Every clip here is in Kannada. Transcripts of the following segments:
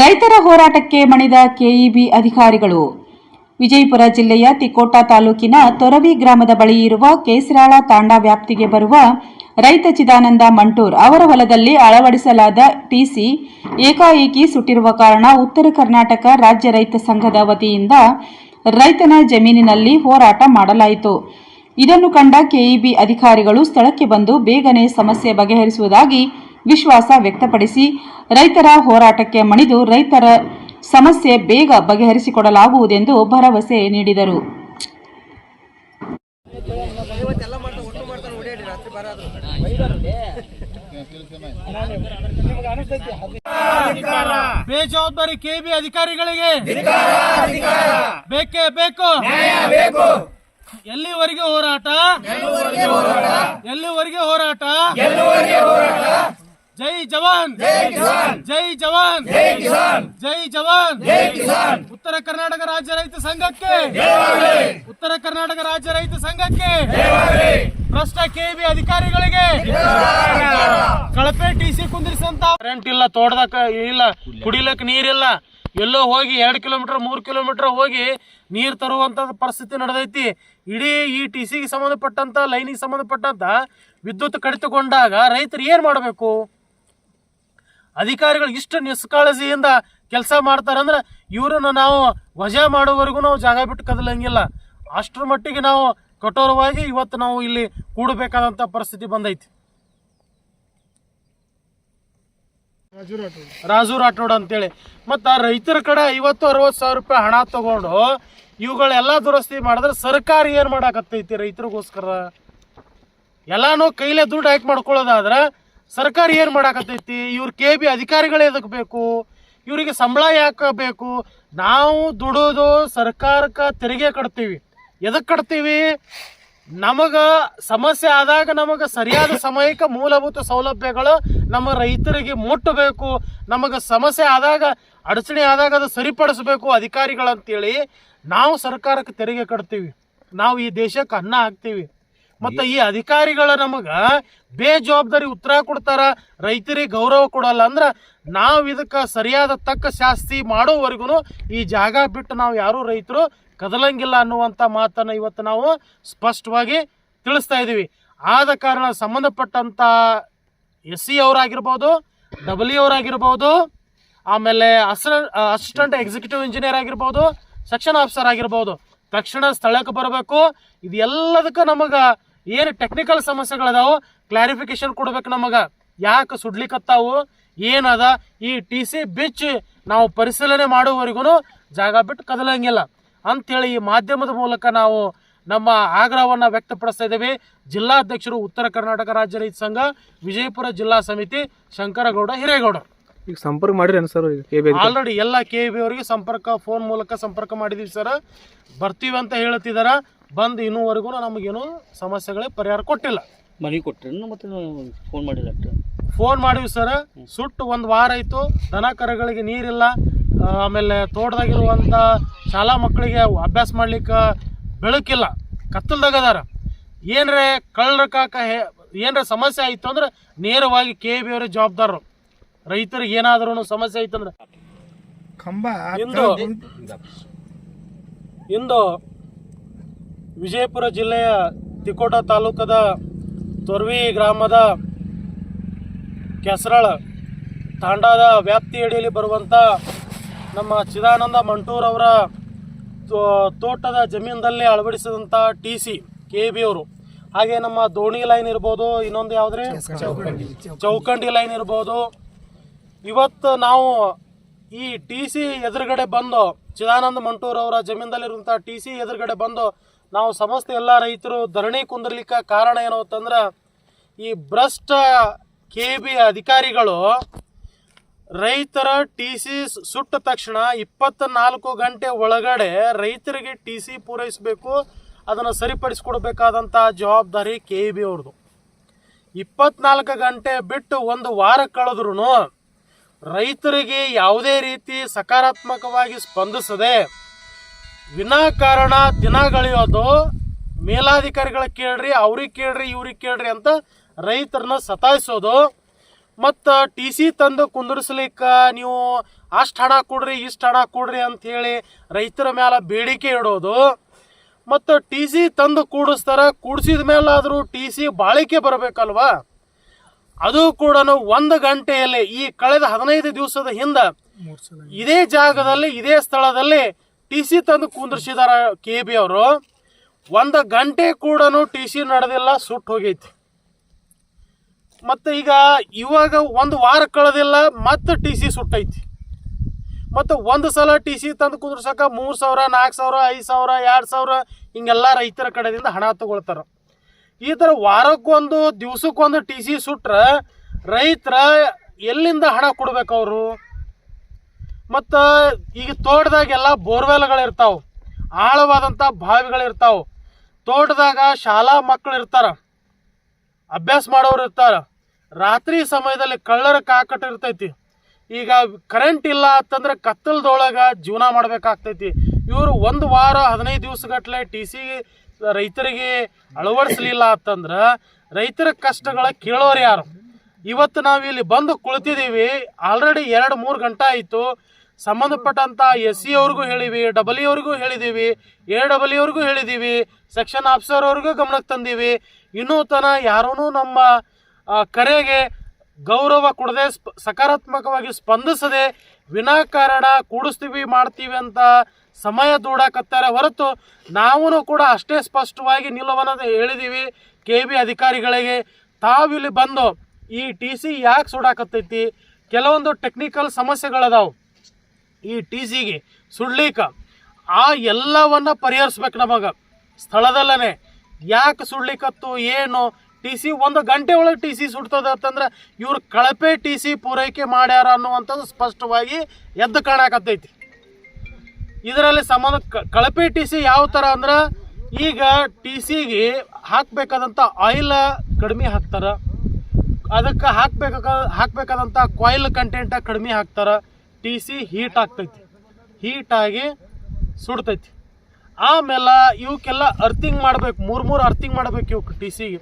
ರೈತರ ಹೋರಾಟಕ್ಕೆ ಮಣಿದ ಕೆಇಬಿ ಅಧಿಕಾರಿಗಳು. ವಿಜಯಪುರ ಜಿಲ್ಲೆಯ ತಿಕೋಟ ತಾಲೂಕಿನ ತೊರವಿ ಗ್ರಾಮದ ಬಳಿ ಇರುವ ಕೇಸರಾಳ ತಾಂಡಾ ವ್ಯಾಪ್ತಿಗೆ ಬರುವ ರೈತ ಚಿದಾನಂದ ಮಂಟೂರ್ ಅವರ ಹೊಲದಲ್ಲಿ ಅಳವಡಿಸಲಾದ ಟಿಸಿ ಏಕಾಏಕಿ ಸುಟ್ಟಿರುವ ಕಾರಣ ಉತ್ತರ ಕರ್ನಾಟಕ ರಾಜ್ಯ ರೈತ ಸಂಘದ ವತಿಯಿಂದ ರೈತನ ಜಮೀನಿನಲ್ಲಿ ಹೋರಾಟ ಮಾಡಲಾಯಿತು. ಇದನ್ನು ಕಂಡ ಕೆಇಬಿ ಅಧಿಕಾರಿಗಳು ಸ್ಥಳಕ್ಕೆ ಬಂದು ಬೇಗನೆ ಸಮಸ್ಯೆ ಬಗೆಹರಿಸುವುದಾಗಿ ವಿಶ್ವಾಸ ವ್ಯಕ್ತಪಡಿಸಿ ರೈತರ ಹೋರಾಟಕ್ಕೆ ಮಣಿದು ರೈತರ ಸಮಸ್ಯೆ ಬೇಗ ಬಗೆಹರಿಸಿಕೊಡಲಾಗುವುದೆಂದು ಭರವಸೆ ನೀಡಿದರು. ಬೇಜವಾಬ್ದಾರಿ ಕೆಇಬಿ ಅಧಿಕಾರಿಗಳಿಗೆ ಬೇಕೇ ಬೇಕು. ಎಲ್ಲಿವರೆಗೆ ಹೋರಾಟ? ಎಲ್ಲಿವರೆಗೆ ಹೋರಾಟ? ಜೈ ಜವಾನ್, ಜೈ ಜವಾನ್, ಜೈ ಜವಾನ್. ಉತ್ತರ ಕರ್ನಾಟಕ ರಾಜ್ಯ ರೈತ ಸಂಘಕ್ಕೆ, ಉತ್ತರ ಕರ್ನಾಟಕ ರಾಜ್ಯ ರೈತ ಸಂಘಕ್ಕೆ, ಭ್ರಷ್ಟ ಕೆಇಬಿ ಅಧಿಕಾರಿಗಳಿಗೆ ಕಳಪೆ ಟಿಸಿ ಕುಂದಿರಿಸಂತ ಕರೆಂಟ್ ಇಲ್ಲ, ತೋಟದಾಗ ಇಲ್ಲ, ಕುಡಿಲಕ್ ನೀರಿಲ್ಲ, ಎಲ್ಲೋ ಹೋಗಿ 2 ಕಿಲೋಮೀಟರ್ 3 ಕಿಲೋಮೀಟರ್ ಹೋಗಿ ನೀರು ತರುವಂತ ಪರಿಸ್ಥಿತಿ ನಡೆದೈತಿ. ಇಡೀ ಈ ಟಿಸಿಗೆ ಸಂಬಂಧಪಟ್ಟಂತ ಲೈನಿಗೆ ಸಂಬಂಧಪಟ್ಟಂತ ವಿದ್ಯುತ್ ಕಡಿತಗೊಂಡಾಗ ರೈತರು ಏನ್ ಮಾಡಬೇಕು? ಅಧಿಕಾರಿಗಳು ಇಷ್ಟು ನಿಷ್ಕಾಳಜಿಯಿಂದ ಕೆಲಸ ಮಾಡ್ತಾರಂದ್ರೆ ಇವ್ರನ್ನ ನಾವು ವಜಾ ಮಾಡೋವರೆಗೂ ನಾವು ಜಾಗ ಬಿಟ್ಟು ಕದಲಂಗಿಲ್ಲ. ಅಷ್ಟರ ಮಟ್ಟಿಗೆ ನಾವು ಕಠೋರವಾಗಿ ಇವತ್ತು ನಾವು ಇಲ್ಲಿ ಕೂಡಬೇಕಾದಂತ ಪರಿಸ್ಥಿತಿ ಬಂದೈತಿ. ರಾಜು ರಾಠೋಡ್ ಅಂತೇಳಿ ಮತ್ತ ರೈತರ ಕಡೆ 50-60 ಸಾವಿರ ರೂಪಾಯಿ ಹಣ ತಗೊಂಡು ಇವುಗಳೆಲ್ಲ ದುರಸ್ತಿ ಮಾಡಿದ್ರೆ ಸರ್ಕಾರ ಏನ್ ಮಾಡಾಕತ್ತೈತಿ? ರೈತರಿಗೋಸ್ಕರ ಎಲ್ಲಾನು ಕೈಲೇ ದುಡ್ಡು ಹಾಕಿ ಮಾಡ್ಕೊಳ್ಳೋದಾದ್ರ ಸರ್ಕಾರ ಏನ್ ಮಾಡಾಕತ್ತೈತಿ? ಇವ್ರ ಕೆಇಬಿ ಅಧಿಕಾರಿಗಳು ಎದಕ್ ಬೇಕು? ಇವರಿಗೆ ಸಂಬಳ ಯಾಕೆ ಬೇಕು? ನಾವು ದುಡೋದು ಸರ್ಕಾರಕ್ಕೆ ತೆರಿಗೆ ಕಟ್ತೀವಿ. ಎದಕ್ ಕಟ್ತೀವಿ? ನಮಗ ಸಮಸ್ಯೆ ಆದಾಗ ನಮಗ ಸರಿಯಾದ ಸಮಯಕ್ಕೆ ಮೂಲಭೂತ ಸೌಲಭ್ಯಗಳು ನಮ್ಮ ರೈತರಿಗೆ ಮುಟ್ಟಬೇಕು. ನಮಗ ಸಮಸ್ಯೆ ಆದಾಗ, ಅಡಚಣೆ ಆದಾಗ ಅದು ಸರಿಪಡಿಸಬೇಕು ಅಧಿಕಾರಿಗಳಂತೇಳಿ ನಾವು ಸರ್ಕಾರಕ್ಕೆ ತೆರಿಗೆ ಕಟ್ತೀವಿ. ನಾವು ಈ ದೇಶಕ್ಕೆ ಅನ್ನ ಹಾಕ್ತೀವಿ. ಮತ್ತು ಈ ಅಧಿಕಾರಿಗಳ ನಮಗ ಬೇಜವಾಬ್ದಾರಿ ಉತ್ತರ ಕೊಡ್ತಾರ, ರೈತರಿಗೆ ಗೌರವ ಕೊಡಲ್ಲ ಅಂದ್ರೆ ನಾವು ಇದಕ್ಕೆ ಸರಿಯಾದ ತಕ್ಕ ಶಾಸ್ತಿ ಮಾಡೋವರೆಗೂ ಈ ಜಾಗ ಬಿಟ್ಟು ನಾವು ಯಾರೂ ರೈತರು ಕದಲಂಗಿಲ್ಲ ಅನ್ನುವಂಥ ಮಾತನ್ನು ಇವತ್ತು ನಾವು ಸ್ಪಷ್ಟವಾಗಿ ತಿಳಿಸ್ತಾ ಇದ್ದೀವಿ. ಆದ ಕಾರಣ ಸಂಬಂಧಪಟ್ಟಂಥ SC ಅವರಾಗಿರ್ಬೋದು, WE ಅವರಾಗಿರ್ಬೋದು, ಆಮೇಲೆ ಅಸಿಸ್ಟೆಂಟ್ ಎಕ್ಸಿಕ್ಯೂಟಿವ್ ಇಂಜಿನಿಯರ್ ಆಗಿರ್ಬೋದು, ಸೆಕ್ಷನ್ ಆಫೀಸರ್ ಆಗಿರ್ಬೋದು, ತಕ್ಷಣ ಸ್ಥಳಕ್ಕೆ ಬರಬೇಕು. ಇದು ಎಲ್ಲದಕ್ಕೂ ನಮಗೆ ಏನು ಟೆಕ್ನಿಕಲ್ ಸಮಸ್ಯೆಗಳದಾವು ಕ್ಲಾರಿಫಿಕೇಶನ್ ಕೊಡ್ಬೇಕು. ನಮಗೆ ಯಾಕೆ ಸುಡ್ಲಿಕ್ಕತ್ತಾವು, ಏನದ, ಈ ಟಿಸಿ ಬಿಚ್ಚಿ ನಾವು ಪರಿಶೀಲನೆ ಮಾಡುವವರೆಗೂ ಜಾಗ ಬಿಟ್ಟು ಕದಲಂಗಿಲ್ಲ ಅಂಥೇಳಿ ಈ ಮಾಧ್ಯಮದ ಮೂಲಕ ನಾವು ನಮ್ಮ ಆಗ್ರಹವನ್ನು ವ್ಯಕ್ತಪಡಿಸ್ತಾ ಇದ್ದೇವೆ. ಜಿಲ್ಲಾಧ್ಯಕ್ಷರು ಉತ್ತರ ಕರ್ನಾಟಕ ರಾಜ್ಯ ರೈತ ಸಂಘ, ವಿಜಯಪುರ ಜಿಲ್ಲಾ ಸಮಿತಿ, ಶಂಕರಗೌಡ ಹಿರೇಗೌಡ. ಈಗ ಸಂಪರ್ಕ ಮಾಡಿರಿ ಸರ್? ಆಲ್ರೆಡಿ ಎಲ್ಲ ಕೆಇಬಿ ಅವರಿಗೆ ಫೋನ್ ಮೂಲಕ ಸಂಪರ್ಕ ಮಾಡಿದೀವಿ ಸರ್. ಬರ್ತೀವಿ ಅಂತ ಹೇಳ್ತಿದಾರ. ಬಂದು ಇನ್ನೂವರೆಗೂ ನಮಗೇನು ಸಮಸ್ಯೆಗಳಿಗೆ ಪರಿಹಾರ ಕೊಟ್ಟಿಲ್ಲ. ಮನೆ ಕೊಟ್ಟರೆ ಮತ್ತೆ ಫೋನ್ ಮಾಡಿಲ್ಲ? ಫೋನ್ ಮಾಡಿವಿ ಸರ್. ಸುಟ್ಟು 1 ವಾರ ಆಯಿತು. ದನ ಕರುಗಳಿಗೆ ನೀರಿಲ್ಲ. ಆಮೇಲೆ ತೋಟದಾಗಿರುವಂಥ ಶಾಲಾ ಮಕ್ಕಳಿಗೆ ಅಭ್ಯಾಸ ಮಾಡ್ಲಿಕ್ಕೆ ಬೆಳಕಿಲ್ಲ, ಕತ್ತಲ್ದಾಗ ಅದಾರ. ಏನರೇ ಕಳ್ಳಕಾಕ ಏನರ ಸಮಸ್ಯೆ ಆಯಿತು ಅಂದ್ರೆ ನೇರವಾಗಿ ಕೆಇಬಿ ಅವರೇ ಜವಾಬ್ದಾರರು. ರೈತರಿಗೆ ಏನಾದ್ರೂ ಸಮಸ್ಯೆ ಆಯ್ತಂದ್ರೆ ಇಂದು ವಿಜಯಪುರ ಜಿಲ್ಲೆಯ ತಿಕೋಟ ತಾಲೂಕದ ತೊರವಿ ಗ್ರಾಮದ ಕೆಸರಾಳ ತಾಂಡಾದ ವ್ಯಾಪ್ತಿಯಡಿಯಲ್ಲಿ ಬರುವಂಥ ನಮ್ಮ ಚಿದಾನಂದ ಮಂಟೂರ್ ಅವರ ತೋಟದ ಜಮೀನಲ್ಲಿ ಅಳವಡಿಸಿದಂಥ ಟಿಸಿ ಕೆಇಬಿ ಅವರು, ಹಾಗೆ ನಮ್ಮ ದೋಣಿ ಲೈನ್ ಇರ್ಬೋದು, ಇನ್ನೊಂದು ಯಾವುದ್ರಿ ಚೌಕಂಡಿ ಲೈನ್ ಇರ್ಬೋದು. ಇವತ್ತು ನಾವು ಈ ಟಿಸಿ ಎದುರುಗಡೆ ಬಂದು, ಚಿದಾನಂದ ಮಂಟೂರ್ ಅವರ ಜಮೀನದಲ್ಲಿರುವಂಥ ಟಿಸಿ ಎದುರುಗಡೆ ಬಂದು ನಾವು ಸಮಸ್ತ ಎಲ್ಲ ರೈತರು ಧರಣಿ ಕುಂದಿರ್ಲಿಕ್ಕೆ ಕಾರಣ ಏನು ಅಂತಂದ್ರೆ, ಈ ಭ್ರಷ್ಟ ಕೆಇಬಿ ಅಧಿಕಾರಿಗಳು ರೈತರ ಟಿಸಿ ಸುಟ್ಟ ತಕ್ಷಣ 24 ಗಂಟೆ ಒಳಗಡೆ ರೈತರಿಗೆ ಟಿಸಿ ಪೂರೈಸಬೇಕು, ಅದನ್ನು ಸರಿಪಡಿಸಿಕೊಡ್ಬೇಕಾದಂಥ ಜವಾಬ್ದಾರಿ ಕೆಇಬಿ ಅವ್ರದ್ದು. 24 ಗಂಟೆ ಬಿಟ್ಟು 1 ವಾರ ಕಳೆದ್ರೂ ರೈತರಿಗೆ ಯಾವುದೇ ರೀತಿ ಸಕಾರಾತ್ಮಕವಾಗಿ ಸ್ಪಂದಿಸದೆ ವಿನಾಕಾರಣ ದಿನಗಳೆಯೋದು, ಮೇಲಾಧಿಕಾರಿಗಳ ಕೇಳ್ರಿ, ಅವ್ರಿಗೆ ಕೇಳ್ರಿ, ಇವ್ರಿಗೆ ಕೇಳ್ರಿ ಅಂತ ರೈತರನ್ನ ಸತಾಯಿಸೋದು, ಮತ್ತು ಟಿ ಸಿ ತಂದು ಕುಂದಿರ್ಸ್ಲಿಕ್ಕೆ ನೀವು ಅಷ್ಟು ಹಣ ಕೊಡ್ರಿ ಇಷ್ಟು ಹಣ ಕೊಡ್ರಿ ಅಂಥೇಳಿ ರೈತರ ಮೇಲೆ ಬೇಡಿಕೆ ಇಡೋದು, ಮತ್ತು ಟಿ ಸಿ ತಂದು ಕೂಡಿಸಿದ ಮೇಲಾದರೂ ಟಿ ಸಿ ಬಾಳಿಕೆ ಬರಬೇಕಲ್ವಾ? ಅದು ಕೂಡ 1 ಗಂಟೆಯಲ್ಲಿ ಈ ಕಳೆದ 15 ದಿವಸದ ಹಿಂದೆ ಇದೇ ಜಾಗದಲ್ಲಿ ಇದೇ ಸ್ಥಳದಲ್ಲಿ ಟಿ ಸಿ ತಂದು ಕುಂದಿರ್ಸಿದಾರ KB ಅವರು. 1 ಗಂಟೆ ಕೂಡ ಟಿ ಸಿ ನಡೆದಿಲ್ಲ, ಸುಟ್ಟು ಹೋಗೈತಿ. ಮತ್ತು ಇವಾಗ 1 ವಾರ ಕಳೆದಿಲ್ಲ, ಮತ್ತೆ ಟಿ ಸಿ ಸುಟ್ಟೈತಿ. ಮತ್ತು ಒಂದು ಸಲ ಟಿ ಸಿ ತಂದು ಕುಂದ್ರಸಕ 3,000 4,000 5,000 2,000 ಹಿಂಗೆಲ್ಲ ರೈತರ ಕಡೆಯಿಂದ ಹಣ ತಗೊಳ್ತಾರ. ಈ ಥರ ವಾರಕ್ಕೊಂದು ದಿವ್ಸಕ್ಕೊಂದು ಟಿ ಸಿ ಸುಟ್ರೆ ರೈತರ ಎಲ್ಲಿಂದ ಹಣ ಕೊಡ್ಬೇಕು ಅವರು? ಮತ್ತು ಈಗ ತೋಟದಾಗೆಲ್ಲ ಬೋರ್ವೆಲ್ಗಳಿರ್ತಾವೆ, ಆಳವಾದಂಥ ಬಾವಿಗಳಿರ್ತಾವೆ. ತೋಟದಾಗ ಶಾಲಾ ಮಕ್ಕಳು ಇರ್ತಾರ, ಅಭ್ಯಾಸ ಮಾಡೋರು ಇರ್ತಾರ. ರಾತ್ರಿ ಸಮಯದಲ್ಲಿ ಕಳ್ಳರ ಕಾಕಟ ಇರ್ತೈತಿ. ಈಗ ಕರೆಂಟ್ ಇಲ್ಲ ಅಂತಂದ್ರೆ ಕತ್ತಲದೊಳಗೆ ಜೀವನ ಮಾಡಬೇಕಾಗ್ತೈತಿ. ಇವರು 1 ವಾರ 15 ದಿವಸಗಟ್ಟಲೆ ಟಿ ಸಿ ರೈತರಿಗೆ ಅಳವಡಿಸಲಿಲ್ಲ ಅಂತಂದ್ರೆ ರೈತರ ಕಷ್ಟಗಳ ಕೇಳೋರು ಯಾರು? ಇವತ್ತು ನಾವು ಇಲ್ಲಿ ಬಂದು ಕುಳಿತಿದ್ದೀವಿ, ಆಲ್ರೆಡಿ 2-3 ಗಂಟೆ ಆಯಿತು. ಸಂಬಂಧಪಟ್ಟಂಥ SC ಅವ್ರಿಗೂ ಹೇಳಿವಿ, ಡಬಲ್ಯೂ ಅವ್ರಿಗೂ ಹೇಳಿದ್ದೀವಿ, AW ಅವ್ರಿಗೂ ಹೇಳಿದ್ದೀವಿ, ಸೆಕ್ಷನ್ ಆಫೀಸರ್ ಅವ್ರಿಗೂ ಗಮನಕ್ಕೆ ತಂದೀವಿ. ಇನ್ನೂ ತನಕ ಯಾರೂ ನಮ್ಮ ಕರೆಗೆ ಗೌರವ ಕೊಡದೆ ಸಕಾರಾತ್ಮಕವಾಗಿ ಸ್ಪಂದಿಸದೆ ವಿನಾಕಾರಣ ಕೂಡಿಸ್ತೀವಿ ಮಾಡ್ತೀವಿ ಅಂತ ಸಮಯ ದೂಡಾಕತ್ತಾರೆ ಹೊರತು ನಾವು ಕೂಡ ಅಷ್ಟೇ ಸ್ಪಷ್ಟವಾಗಿ ನಿಲುವನ್ನು ಹೇಳಿದ್ದೀವಿ KB ಅಧಿಕಾರಿಗಳಿಗೆ. ತಾವಿಲ್ಲಿ ಬಂದು ಈ ಟಿ ಸಿ ಯಾಕೆ ಸುಡಾಕತ್ತೈತಿ, ಕೆಲವೊಂದು ಟೆಕ್ನಿಕಲ್ ಸಮಸ್ಯೆಗಳದಾವು ಈ ಟಿ ಸಿಗೆ ಸುಡ್ಲಿಕ್ಕೆ. ಆ ಎಲ್ಲವನ್ನ ಪರಿಹರಿಸ್ಬೇಕು ನಮಗೆ ಸ್ಥಳದಲ್ಲೇ. ಯಾಕೆ ಸುಡ್ಲಿಕ್ಕತ್ತು ಏನು ಟಿ ಸಿ 1 ಗಂಟೆ ಒಳಗೆ ಟಿ ಸಿ ಸುಡ್ತದೆ ಅಂತಂದ್ರೆ ಇವ್ರು ಕಳಪೆ ಟಿ ಸಿ ಪೂರೈಕೆ ಮಾಡ್ಯಾರ ಅನ್ನುವಂಥದ್ದು ಸ್ಪಷ್ಟವಾಗಿ ಎದ್ದು ಕಾಣಕತ್ತೈತಿ. ಇದರಲ್ಲಿ ಕಳಪೆ ಟಿ ಸಿ ಯಾವ ಥರ ಅಂದ್ರೆ, ಈಗ ಟಿ ಸಿಗೆ ಹಾಕಬೇಕಾದಂಥ ಆಯಿಲ್ ಕಡಿಮೆ ಹಾಕ್ತಾರೆ, ಅದಕ್ಕೆ ಹಾಕಬೇಕಾದಂಥ ಕಾಯಿಲ್ ಕಂಟೆಂಟ ಕಡಿಮೆ ಹಾಕ್ತಾರೆ. ಟಿ ಸಿ ಹೀಟ್ ಆಗ್ತೈತಿ, ಹೀಟಾಗಿ ಸುಡ್ತೈತಿ. ಆಮೇಲೆ ಇವಕ್ಕೆಲ್ಲ ಅರ್ಥಿಂಗ್ ಮಾಡ್ಬೇಕು, 3 ಅರ್ಥಿಂಗ್ ಮಾಡ್ಬೇಕು ಇವಕ್ಕೆ ಟಿ ಸಿಗೆ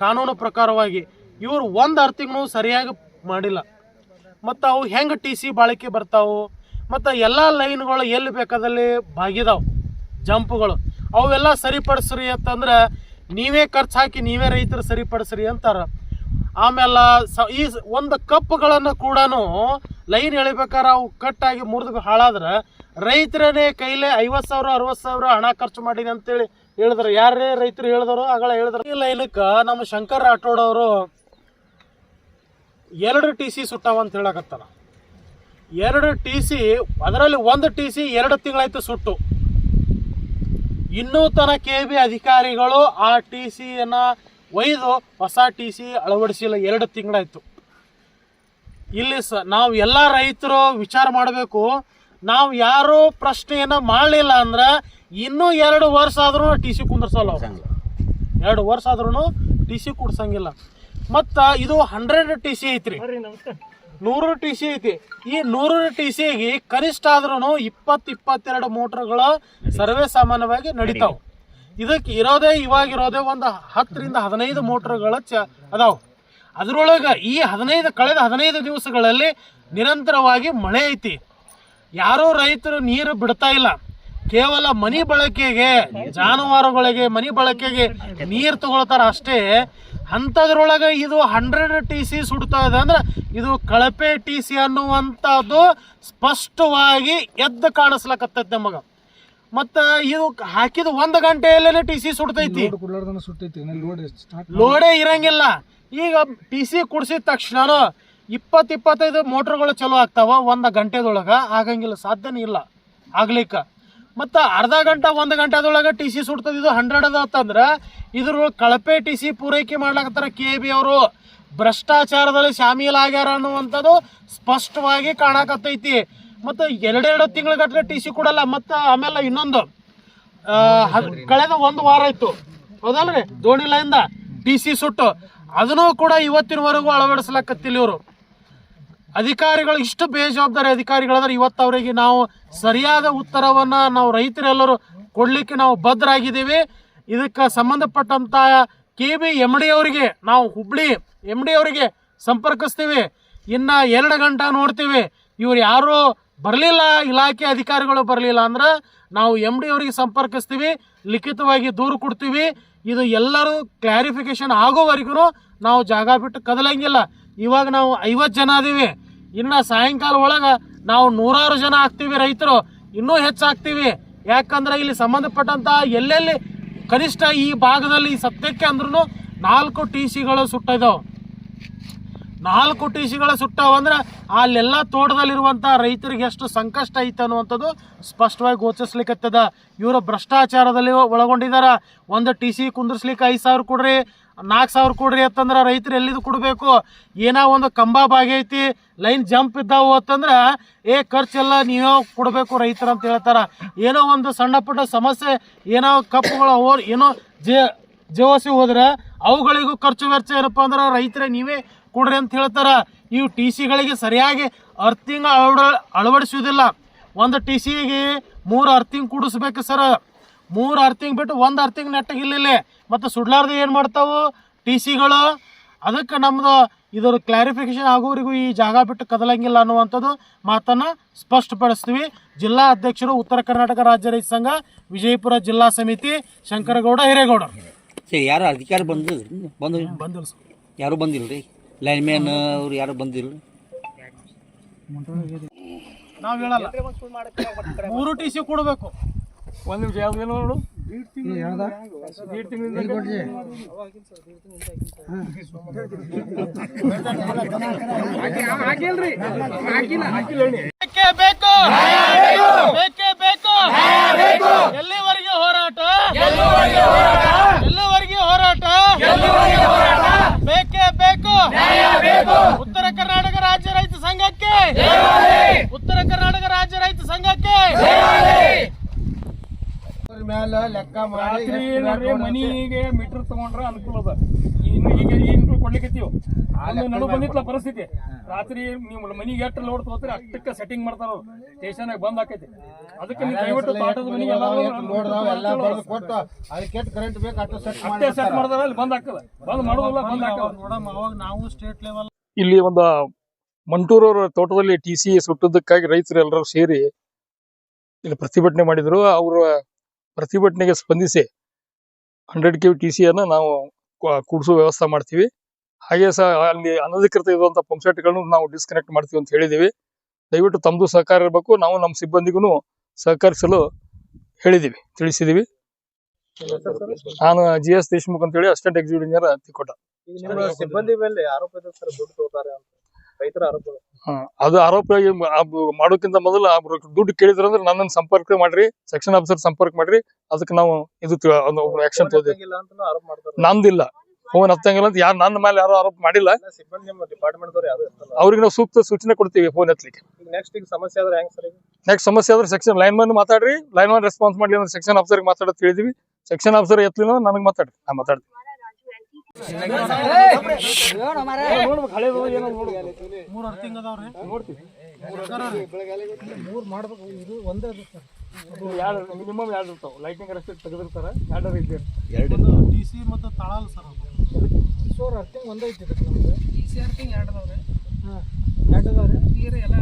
ಕಾನೂನು ಪ್ರಕಾರವಾಗಿ. ಇವರು 1 ಅರ್ಥಿಂಗ್ನು ಸರಿಯಾಗಿ ಮಾಡಿಲ್ಲ. ಮತ್ತು ಅವು ಹೆಂಗೆ ಟಿ ಸಿ ಬಾಳಿಕೆ ಬರ್ತಾವೆ? ಮತ್ತು ಎಲ್ಲ ಲೈನ್ಗಳು ಎಲ್ಲಿ ಬೇಕಾದಲ್ಲಿ ಬಾಗಿದಾವೆ ಜಂಪ್ಗಳು, ಅವೆಲ್ಲ ಸರಿಪಡಿಸ್ರಿ ಅಂತಂದ್ರೆ ನೀವೇ ಖರ್ಚು ಹಾಕಿ ನೀವೇ ರೈತರು ಸರಿಪಡಿಸ್ರಿ ಅಂತಾರೆ. ಆಮೇಲೆ ಈ 1 ಕಪ್ಗಳನ್ನು ಕೂಡ ಲೈನ್ ಎಳಿಬೇಕಾದ್ರೆ ಅವು ಕಟ್ಟಾಗಿ ಮುರಿದು ಹಾಳಾದ್ರೆ ರೈತರೇ ಕೈಲೇ 50,000 60,000 ಹಣ ಖರ್ಚು ಮಾಡೀನಿ ಅಂತೇಳಿ ಹೇಳಿದ್ರು. ಯಾರೇ ರೈತರು ಹೇಳಿದ್ರು ಆಗಳ ಹೇಳಿದ್ರು. ಈ ಲೈನಕ್ಕೆ ನಮ್ಮ ಶಂಕರ್ ರಾಠೋಡ್ ಅವರು 2 ಟಿ ಸಿ ಸುಟ್ಟಾವ ಅಂತ ಹೇಳಕತ್ತಾರ. 2 ಟಿ ಸಿ, ಅದರಲ್ಲಿ 1 ಟಿ ಸಿ 2 ತಿಂಗಳಾಯ್ತು ಸುಟ್ಟು. ಇನ್ನೂ ತನಕ KB ಅಧಿಕಾರಿಗಳು ಆ ಟಿ ಸಿಯನ್ನು ಒಯ್ದು ಹೊಸ ಟಿ ಸಿ ಅಳವಡಿಸಿಲ್ಲ. 2 ತಿಂಗಳಾಯ್ತು. ಇಲ್ಲಿ ನಾವು ಎಲ್ಲ ರೈತರು ವಿಚಾರ ಮಾಡಬೇಕು. ನಾವು ಯಾರು ಪ್ರಶ್ನೆಯನ್ನು ಮಾಡಲಿಲ್ಲ ಅಂದ್ರೆ ಇನ್ನೂ 2 ವರ್ಷ ಆದ್ರೂ ಟಿ ಸಿ ಕುಂದ್ರಸಲ್ಲ. 2 ವರ್ಷ ಆದ್ರೂ ಟಿ ಸಿ ಕುಡ್ಸಂಗಿಲ್ಲ. ಮತ್ತು ಇದು 100 ಟಿ ಸಿ ಐತ್ರಿ, 100 ಟಿ ಸಿ ಐತಿ. ಈ 100 ಟಿ ಸಿಗೆ ಕನಿಷ್ಠ ಆದ್ರೂ 20-22 ಮೋಟ್ರ್ಗಳ ಸರ್ವೇ ಸಾಮಾನ್ಯವಾಗಿ ನಡೀತಾವೆ. ಇದಕ್ಕೆ ಇವಾಗಿರೋದೇ ಒಂದು 10ರಿಂದ 15 ಮೋಟ್ರ್ಗಳ ಅದಾವೆ. ಅದರೊಳಗೆ ಈ ಕಳೆದ 15 ದಿವಸಗಳಲ್ಲಿ ನಿರಂತರವಾಗಿ ಮಳೆ ಐತಿ. ಯಾರೂ ರೈತರು ನೀರು ಬಿಡ್ತಾ ಇಲ್ಲ. ಕೇವಲ ಮನೆ ಬಳಕೆಗೆ, ಜಾನುವಾರುಗಳಿಗೆ ಮನೆ ಬಳಕೆಗೆ ನೀರು ತಗೊಳ್ತಾರ ಅಷ್ಟೇ. ಅಂಥದ್ರೊಳಗೆ ಇದು 100 ಟಿ ಸಿ ಸುಡ್ತಾ ಇದೆ ಅಂದ್ರೆ ಇದು ಕಳಪೆ ಟಿ ಸಿ ಅನ್ನುವಂಥದ್ದು ಸ್ಪಷ್ಟವಾಗಿ ಎದ್ದು ಕಾಣಿಸ್ಲಕತ್ತೈತಿ ನಮಗೆ. ಮತ್ತು ಇದು ಹಾಕಿದ 1 ಗಂಟೆಯಲ್ಲೇ ಟಿ ಸಿ ಸುಡ್ತೈತಿ, ಲೋಡೇ ಇರಂಗಿಲ್ಲ. ಈಗ ಟಿ ಸಿ ಕುಡಿಸಿದ ತಕ್ಷಣ 20-25 ಮೋಟ್ರ್ಗಳು ಚಲೋ ಆಗ್ತಾವ 1 ಗಂಟೆದೊಳಗೆ. ಆಗಂಗಿಲ್ಲ, ಸಾಧ್ಯನೇ ಇಲ್ಲ ಆಗ್ಲಿಕ್ಕೆ. ಮತ್ತು ಅರ್ಧ ಗಂಟೆ 1 ಗಂಟೆದೊಳಗೆ ಟಿ ಸಿ ಸುಡ್ತದೆ. ಇದು 100 ಅದ ಅಂತಂದ್ರೆ ಇದ್ರ ಕಳಪೆ ಟಿ ಸಿ ಪೂರೈಕೆ ಮಾಡ್ಲಾಕತ್ತಾರ KB ಅವರು. ಭ್ರಷ್ಟಾಚಾರದಲ್ಲಿ ಶಾಮೀಲಾಗ್ಯಾರ ಅನ್ನುವಂಥದ್ದು ಸ್ಪಷ್ಟವಾಗಿ ಕಾಣಕತ್ತೈತಿ. ಮತ್ತು 2 ತಿಂಗಳ ಗಟ್ಟಲೆ ಟಿ ಸಿ ಕೊಡಲ್ಲ. ಮತ್ತು ಆಮೇಲೆ ಇನ್ನೊಂದು ಕಳೆದ 1 ವಾರ ಆಯ್ತು ಹೌದಲ್ರಿ ದೋಣಿಲಿಂದ ಟಿ ಸಿ ಸುಟ್ಟು, ಅದನ್ನು ಕೂಡ ಇವತ್ತಿನವರೆಗೂ ಅಳವಡಿಸ್ಲಕತ್ತಿಲ್ಲ ಇವರು ಅಧಿಕಾರಿಗಳು. ಇಷ್ಟು ಬೇಜವಾಬ್ದಾರಿ ಅಧಿಕಾರಿಗಳಾದ್ರೆ ಇವತ್ತು ಅವರಿಗೆ ನಾವು ಸರಿಯಾದ ಉತ್ತರವನ್ನು ನಾವು ರೈತರೆಲ್ಲರೂ ಕೊಡಲಿಕ್ಕೆ ನಾವು ಬದ್ಧರಾಗಿದ್ದೀವಿ. ಇದಕ್ಕೆ ಸಂಬಂಧಪಟ್ಟಂಥ KB MD ಅವರಿಗೆ, ನಾವು ಹುಬ್ಳಿ MD ಅವರಿಗೆ ಸಂಪರ್ಕಿಸ್ತೀವಿ. ಇನ್ನು 2 ಗಂಟೆ ನೋಡ್ತೀವಿ, ಇವ್ರು ಯಾರು ಬರಲಿಲ್ಲ, ಇಲಾಖೆ ಅಧಿಕಾರಿಗಳು ಬರಲಿಲ್ಲ ಅಂದ್ರೆ ನಾವು MD ಅವರಿಗೆ ಸಂಪರ್ಕಿಸ್ತೀವಿ, ಲಿಖಿತವಾಗಿ ದೂರು ಕೊಡ್ತೀವಿ. ಇದು ಎಲ್ಲರೂ ಕ್ಲಾರಿಫಿಕೇಶನ್ ಆಗೋವರೆಗೂ ನಾವು ಜಾಗ ಬಿಟ್ಟು ಕದಲಂಗಿಲ್ಲ. ಇವಾಗ ನಾವು 50 ಜನ ಅದೀವಿ, ಇನ್ನು ಸಾಯಂಕಾಲ ಒಳಗೆ ನಾವು 100 ಜನ ಆಗ್ತೀವಿ, ರೈತರು ಇನ್ನೂ ಹೆಚ್ಚಾಗ್ತೀವಿ. ಯಾಕಂದ್ರೆ ಇಲ್ಲಿ ಸಂಬಂಧಪಟ್ಟಂಥ ಎಲ್ಲೆಲ್ಲಿ ಕನಿಷ್ಠ ಈ ಭಾಗದಲ್ಲಿ ಸತ್ಯಕ್ಕೆ ಅಂದ್ರೂ 4 TCಗಳು ಸುಟ್ಟಿದ್ದಾವೆ. 4 TCಗಳು ಸುಟ್ಟಾವಂದ್ರೆ ಅಲ್ಲೆಲ್ಲ ತೋಟದಲ್ಲಿರುವಂಥ ರೈತರಿಗೆ ಎಷ್ಟು ಸಂಕಷ್ಟ ಐತೆ ಅನ್ನುವಂಥದ್ದು ಸ್ಪಷ್ಟವಾಗಿ ಗೋಚರಿಸ್ಲಿಕ್ಕತ್ತದ. ಇವರು ಭ್ರಷ್ಟಾಚಾರದಲ್ಲಿ ಒಳಗೊಂಡಿದ್ದಾರೆ. ಒಂದು TC ಕುಂದಿರ್ಸ್ಲಿಕ್ಕೆ 5,000 ಕೊಡ್ರಿ, 4,000 ಕೊಡ್ರಿ ಅಂತಂದ್ರೆ ರೈತರು ಎಲ್ಲಿದು ಕೊಡಬೇಕು? ಏನೋ ಒಂದು ಕಂಬ ಬಾಗಿ ಐತಿ, ಲೈನ್ ಜಂಪ್ ಇದ್ದಾವು ಅಂತಂದ್ರೆ ಖರ್ಚೆಲ್ಲ ನೀವೇ ಕೊಡಬೇಕು ರೈತರು ಅಂತ ಹೇಳ್ತಾರೆ. ಏನೋ ಒಂದು ಸಣ್ಣ ಪುಟ್ಟ ಸಮಸ್ಯೆ, ಏನೋ ಕಪ್ಪುಗಳು ಏನೋ ಜೋಸಿ ಹೋದ್ರೆ ಅವುಗಳಿಗೂ ಖರ್ಚು ವೆಚ್ಚ ಏನಪ್ಪ ಅಂದ್ರೆ ರೈತರೇ ನೀವೇ ಕೊಡ್ರಿ ಅಂತ ಹೇಳ್ತಾರೆ. ಇವು TCಗಳಿಗೆ ಸರಿಯಾಗಿ ಅರ್ಥಿಂಗ್ ಅಳವಡಿಸೋದಿಲ್ಲ. ಒಂದು TCಗೆ 3 ಅರ್ಥಿಂಗ್ ಕೂಡಿಸ್ಬೇಕು ಸರ್. 3 ಅರ್ಥಿಂಗ್ ಬಿಟ್ಟು 1 ಅರ್ಥಿಂಗ್ ನೆಟ್ಟಿಗೆ ಇಲ್ಲ. ಮತ್ತು ಸುಡ್ಲಾರ್ದು ಏನು ಮಾಡ್ತಾವು TCಗಳು. ಅದಕ್ಕೆ ನಮ್ಮದು ಇದರ ಕ್ಲಾರಿಫಿಕೇಶನ್ ಆಗೋವರೆಗೂ ಈ ಜಾಗ ಬಿಟ್ಟು ಕದಲಂಗಿಲ್ಲ ಅನ್ನುವಂಥದ್ದು ಮಾತನ್ನು ಸ್ಪಷ್ಟಪಡಿಸ್ತೀವಿ. ಜಿಲ್ಲಾ ಅಧ್ಯಕ್ಷರು ಉತ್ತರ ಕರ್ನಾಟಕ ರಾಜ್ಯ ರೈತ ಸಂಘ, ವಿಜಯಪುರ ಜಿಲ್ಲಾ ಸಮಿತಿ, ಶಂಕರಗೌಡ ಹಿರೇಗೌಡ. ಸರಿ, ಯಾರು ಅಧಿಕಾರಿ ಬಂದಿಲ್ಲ ಸರ್, ಯಾರು ಬಂದಿಲ್ಲ ರೀ? ಲೈನ್ಮ್ಯಾನ್ ಅವ್ರು ಯಾರು ಬಂದಿಲ್ಲ? ನಾವು ಹೇಳಲ್ಲ, 3 TC ಕೊಡಬೇಕು. ಒಂದು ನಿಮಿಷ ಯಾವ್ದು ನೋಡು. ಎಲ್ಲಿವರೆಗೆ ಹೋರಾಟ? ಎಲ್ಲಿವರೆಗೆ ಹೋರಾಟ? ಬೇಕೇ ಬೇಕು. ಉತ್ತರ ಕರ್ನಾಟಕ ರಾಜ್ಯ ರೈತ ಸಂಘಕ್ಕೆ, ಉತ್ತರ ಕರ್ನಾಟಕ ರಾಜ್ಯ ರೈತ ಸಂಘಕ್ಕೆ ಮೇಲೆ ಲೆಕ್ಕ ಮಾಡಿ ಮನಿಗೆ ಮೀಟರ್ ತಗೊಂಡ್ರ ಅನುಕೂಲ ಅದ. ಇನ್ನು ಈಗ ಕೊಡ್ಲಿಕ್ಕತ್ತೀವಿ. ನಡು ಬಂದಿತ್ತಲ್ಲ ಪರಿಸ್ಥಿತಿ, ರಾತ್ರಿ ನೀವು ಮನಿಗೆ ಎಷ್ಟು ಲೋಡ್ ತಗೋತೀರಿ ಅಷ್ಟಕ್ಕೆ ಸೆಟ್ಟಿಂಗ್ ಮಾಡ್ತಾರ. ಸ್ಟೇಷನ್ ಬಂದ್ ಆಕೈತಿ. ಅದಕ್ಕೆ ನೀವು ದಯವಿಟ್ಟು ತೋಟದ ಮನಿಗೆ ಕೊಟ್ಟು ಅದಕ್ಕೆ ಕರೆಂಟ್ ಬೇಕು ಅಷ್ಟೇ ಸೆಟ್ ಮಾಡ್ತಾರ. ಅಲ್ಲಿ ಬಂದ್ ಆಗ್ತದ, ಬಂದ್ ಮಾಡೋದಿಲ್ಲ, ಬಂದ್ ಆಗ್ತದ. ಅವಾಗ ನಾವು ಸ್ಟೇಟ್ ಲೆವೆಲ್ ಇಲ್ಲಿ ಒಂದು ಮಂಟೂರವ್ರ ತೋಟದಲ್ಲಿ TC ಸುಟ್ಟದಕ್ಕಾಗಿ ರೈತರು ಎಲ್ಲರೂ ಸೇರಿ ಇಲ್ಲಿ ಪ್ರತಿಭಟನೆ ಮಾಡಿದ್ರು. ಅವರ ಪ್ರತಿಭಟನೆಗೆ ಸ್ಪಂದಿಸಿ 100 KV TCಯನ್ನು ನಾವು ಕೂಡಿಸೋ ವ್ಯವಸ್ಥೆ ಮಾಡ್ತೀವಿ. ಹಾಗೆ ಸಹ ಅಲ್ಲಿ ಅನಧಿಕೃತ ಇರುವಂತಹ ಪಂಪ್ಸೆಟ್ಗಳನ್ನು ನಾವು ಡಿಸ್ಕನೆಕ್ಟ್ ಮಾಡ್ತೀವಿ ಅಂತ ಹೇಳಿದೀವಿ. ದಯವಿಟ್ಟು ತಮ್ಮದು ಸಹಕಾರ ಇರಬೇಕು. ನಾವು ನಮ್ಮ ಸಿಬ್ಬಂದಿಗೂ ಸಹಕರಿಸಲು ತಿಳಿಸಿದೀವಿ. ನಾನು GS ದೇಶಮುಖ್ ಅಂತ ಹೇಳಿ ಅಸಿಸ್ಟೆಂಟ್ ಎಕ್ಸಿಕ್ಯೂಟಿವ್ ಇಂಜಿನಿಯರ್ ತಿಕೋಟ. ಸಿಬ್ಬಂದಿ ಮೇಲೆ ಆರೋಪ ಇದೆ ಸರ್, ದುಡ್ಡು ತಗೋತಾರೆ ಅಂತ ರೈತರ ಆರೋಪ. ಅದು ಆರೋಪ ಮಾಡೋಕ್ಕಿಂತ ಮೊದಲು ದುಡ್ಡು ಕೇಳಿದ್ರಂದ್ರೆ ನನ್ನನ್ನು ಸಂಪರ್ಕ ಮಾಡ್ರಿ, ಸೆಕ್ಷನ್ ಆಫೀಸರ್ ಸಂಪರ್ಕ ಮಾಡ್ರಿ. ಅದಕ್ಕೆ ನಾವು ಇದು ಆಕ್ಷನ್ ತಗೋತೀವಿ. ನಮ್ದಿಲ್ಲ, ಫೋನ್ ಹತ್ತಂಗಿಲ್ಲ ಅಂತ ಯಾರು ನನ್ನ ಮೇಲೆ ಯಾರು ಆರೋಪ ಮಾಡಿಲ್ಲ. ಅವ್ರಿಗೆ ನಾವು ಸೂಕ್ತ ಸೂಚನೆ ಕೊಡ್ತೀವಿ ಫೋನ್ ಹತ್ಲಿಕ್ಕೆ. ನೆಕ್ಸ್ಟ್ ಸಮಸ್ಯೆ ಆದ್ರೆ ಹೆಂಗ್ ಸರ್? ನೆಕ್ಸ್ಟ್ ಸಮಸ್ಯೆ ಆದ್ರೆ ಸೆಕ್ಷನ್ ಲೈನ್ ಮ್ಯಾನ್ ಮಾತಾಡ್ರಿ, ಲೈನ್ ಮ್ಯಾನ್ ರೆಸ್ಪಾನ್ಸ್ ಮಾಡ್ಲಿ ಅಂದ್ರೆ ಸೆಕ್ಷನ್ ಆಫೀಸರ್ ಮಾತಾಡೋದು ಹೇಳಿದೀವಿ. ಸೆಕ್ಷನ್ ಆಫೀಸರ್ ಎತ್ತಲಿಲ್ಲ ನನಗೆ ಮಾತಾಡ್ರಿ, ನಾ ಮಾತಾಡ್ತೀನಿ. 3 ಅರ್ಥಿಂಗ್ ಅದಾವ್ರಿ, ನೋಡ್ತೀವಿ. 3 ಮಾಡ್ಬೇಕು. ಇದು ಒಂದೇ ಮಿನಿಮಮ್ 2 ಇರ್ತಾವ. ಲೈಟಿಂಗ್ ಅಷ್ಟೇ ತೆಗೆದಿರ್ತಾರೆ, 2 ಇದ್ದೇ. TC ಮತ್ತು ತಳಲ್ ಸರ್. ಕಿಶೋರ್ ಅರ್ಥಿಂಗ್ ಒಂದೇ ಐತಿ ನಮ್ದು. TC ಅರ್ಥಿಂಗ್ 2 ಅದಾವ್ರಿ. 2 ಅದಾವ್ರಿ. ನೀರು ಎಲ್ಲ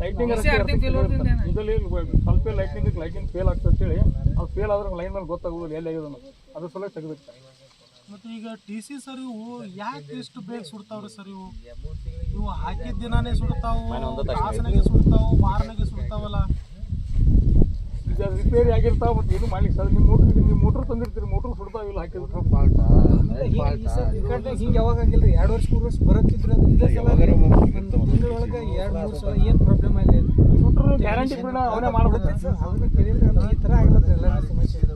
ಲೈಟಿಂಗ್ ಸ್ವಲ್ಪ ಲೈಟಿಂಗ್ ಫೇಲ್ ಆಗ್ತದೆ ಅಂತೇಳಿ ಅದು ಫೇಲ್ ಆದ್ರೆ ಲೈನ್ ಮೇಲೆ ಗೊತ್ತಾಗೋದು ಎಲ್ಲಿ ಆಗಿದೆ ಅದ್ರ ಸಲ ತೆಗೆದಿರ್ತಾರೆ. ಮತ್ತು ಈಗ TC ಸರ್ ಇವು ಯಾಕೆ ಇಷ್ಟು ಬೇಗ ಸುಡ್ತಾವ್ರಿ ಸರ್? ಇವು ಹಾಕಿದ ದಿನಾನೇ ಸುಡ್ತಾವು, ತಾಸನಾಗೆ ಸುಡ್ತಾವು, ವಾರನಾಗೆ ಸುಡ್ತಾವಲ್ಲ. ಈಗ ರಿಪೇರಿ ಆಗಿರ್ತಾವ, ಮತ್ತೆ ಏನು ಮಾಡ್ಲಿಕ್ಕೆ ಸರ್. ನಿಮ್ಮ ಮೋಟ್ರ್ ತಂದಿರ್ತೀರಿ, ಮೋಟ್ರ್ ಸುಡ್ತಾವಿಲ್ಲ ಹಾಕಿದ್ರೆ ಹಿಂಗೆ ಯಾವಾಗ ಆಗಿಲ್ರಿ. 2 ವರ್ಷ 3 ವರ್ಷ ಬರತ್ತಿದ್ರು ತಿಂಗಳೊಳಗೆ 2-3 ಸಲ ಏನು ಪ್ರಾಬ್ಲಮ್ ಆಗಿಲ್ಲ. ಗ್ಯಾರಂಟಿ ಅವನೇ ಮಾಡ್ಬೋದು. ಅದನ್ನ ಕೇಳಿದ್ರೆ ಈ ಥರ ಆಗ್ಲತ್ತ ಎಲ್ಲ ಸಮಸ್ಯೆ ಇದೆ.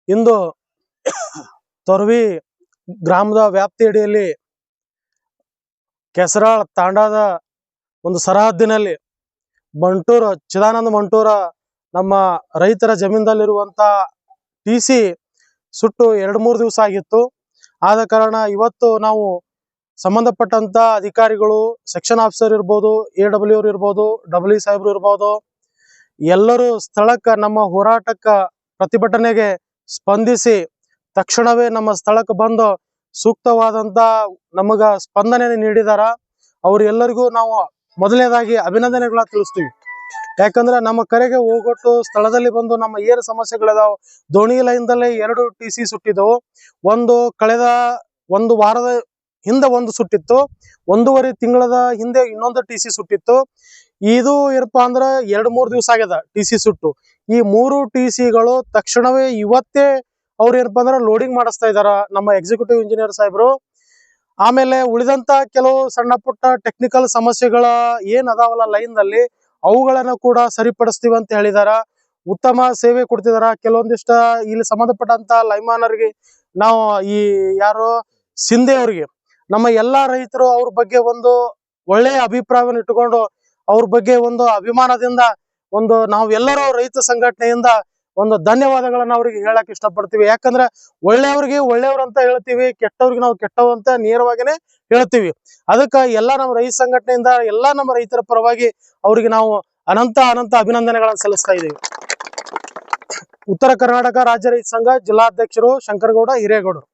ಇಂದು ತೊರವಿ ಗ್ರಾಮದ ವ್ಯಾಪ್ತಿಯಡಿಯಲ್ಲಿ ಕೆಸರಾಳ್ ತಾಂಡಾದ ಒಂದು ಸರಹದ್ದಿನಲ್ಲಿ ಚಿದಾನಂದ ಮಂಟೂರ ನಮ್ಮ ರೈತರ ಜಮೀನದಲ್ಲಿರುವಂಥ TC ಸುಟ್ಟು 2-3 ದಿವಸ ಆಗಿತ್ತು. ಆದ ಕಾರಣ ಇವತ್ತು ನಾವು ಸಂಬಂಧಪಟ್ಟಂತ ಅಧಿಕಾರಿಗಳು, ಸೆಕ್ಷನ್ ಆಫೀಸರ್ ಇರ್ಬೋದು, AW ಇರ್ಬೋದು, WE ಸಾಹೇಬ್ರು ಇರ್ಬೋದು, ಎಲ್ಲರೂ ಸ್ಥಳಕ್ಕೆ ನಮ್ಮ ಹೋರಾಟಕ್ಕೆ ಪ್ರತಿಭಟನೆಗೆ ಸ್ಪಂದಿಸಿ ತಕ್ಷಣವೇ ನಮ್ಮ ಸ್ಥಳಕ್ಕೆ ಬಂದು ಸೂಕ್ತವಾದಂತ ನಮಗ ಸ್ಪಂದನೆ ನೀಡಿದಾರ. ಅವ್ರೆಲ್ಲರಿಗೂ ನಾವು ಮೊದಲನೇದಾಗಿ ಅಭಿನಂದನೆಗಳನ್ನ ತಿಳಿಸ್ತೀವಿ. ಯಾಕಂದ್ರೆ ನಮ್ಮ ಕರೆಗೆ ಹೋಗೊಟ್ಟು ಸ್ಥಳದಲ್ಲಿ ಬಂದು ನಮ್ಮ ಏನು ಸಮಸ್ಯೆಗಳಿದಾವ, ದೋಣಿ ಲೈನ್ದಲ್ಲೇ 2 TC ಸುಟ್ಟಿದ್ದವು. ಒಂದು ಕಳೆದ 1 ವಾರದ ಹಿಂದೆ ಒಂದು ಸುಟ್ಟಿತ್ತು, 1.5 ತಿಂಗಳದ ಹಿಂದೆ ಇನ್ನೊಂದು TC ಸುಟ್ಟಿತ್ತು. ಇದು ಏನಪ್ಪಾ ಅಂದ್ರ 2-3 ದಿವಸ ಆಗ್ಯದ TC ಸುಟ್ಟು. ಈ 3 TCಗಳು ತಕ್ಷಣವೇ ಇವತ್ತೇ ಅವ್ರು ಏನಪ್ಪಾ ಅಂದ್ರ ಲೋಡಿಂಗ್ ಮಾಡಿಸ್ತಾ ಇದಾರ ನಮ್ಮ ಎಕ್ಸಿಕ್ಯೂಟಿವ್ ಇಂಜಿನಿಯರ್ ಸಾಹೇಬ್ರು. ಆಮೇಲೆ ಉಳಿದಂತ ಕೆಲವು ಸಣ್ಣ ಪುಟ್ಟ ಟೆಕ್ನಿಕಲ್ ಸಮಸ್ಯೆಗಳ ಏನ್ ಅದಾವಲ್ಲ ಲೈನ್ ನಲ್ಲಿ, ಅವುಗಳನ್ನ ಕೂಡ ಸರಿಪಡಿಸ್ತೀವಿ ಅಂತ ಹೇಳಿದಾರ. ಉತ್ತಮ ಸೇವೆ ಕೊಡ್ತಿದಾರ. ಕೆಲವೊಂದಿಷ್ಟ ಇಲ್ಲಿ ಸಂಬಂಧಪಟ್ಟಂತ ಲೈನ್ಮನರಿಗೆ ನಾವು ಈ ಯಾರು ಸಿಂಧೆ ಅವ್ರಿಗೆ ನಮ್ಮ ಎಲ್ಲಾ ರೈತರು ಅವ್ರ ಬಗ್ಗೆ ಒಂದು ಒಳ್ಳೆಯ ಅಭಿಪ್ರಾಯವನ್ನು ಇಟ್ಟುಕೊಂಡು ಅವ್ರ ಬಗ್ಗೆ ಒಂದು ಅಭಿಮಾನದಿಂದ ಒಂದು ನಾವೆಲ್ಲರೂ ರೈತ ಸಂಘಟನೆಯಿಂದ ಒಂದು ಧನ್ಯವಾದಗಳನ್ನ ಅವ್ರಿಗೆ ಹೇಳಕ್ ಇಷ್ಟಪಡ್ತೀವಿ. ಯಾಕಂದ್ರೆ ಒಳ್ಳೆಯವ್ರಿಗೆ ಒಳ್ಳೆಯವ್ರು ಅಂತ ಹೇಳ್ತೀವಿ, ಕೆಟ್ಟವ್ರಿಗೆ ನಾವು ಕೆಟ್ಟವ್ ಅಂತ ನೇರವಾಗಿನೇ ಹೇಳ್ತೀವಿ. ಅದಕ್ಕ ಎಲ್ಲಾ ನಮ್ಮ ರೈತ ಸಂಘಟನೆಯಿಂದ ಎಲ್ಲಾ ನಮ್ಮ ರೈತರ ಪರವಾಗಿ ಅವ್ರಿಗೆ ನಾವು ಅನಂತ ಅಭಿನಂದನೆಗಳನ್ನ ಸಲ್ಲಿಸ್ತಾ ಇದ್ದೀವಿ. ಉತ್ತರ ಕರ್ನಾಟಕ ರಾಜ್ಯ ರೈತ ಸಂಘ ಜಿಲ್ಲಾಧ್ಯಕ್ಷರು ಶಂಕರಗೌಡ ಹಿರೇಗೌಡರು.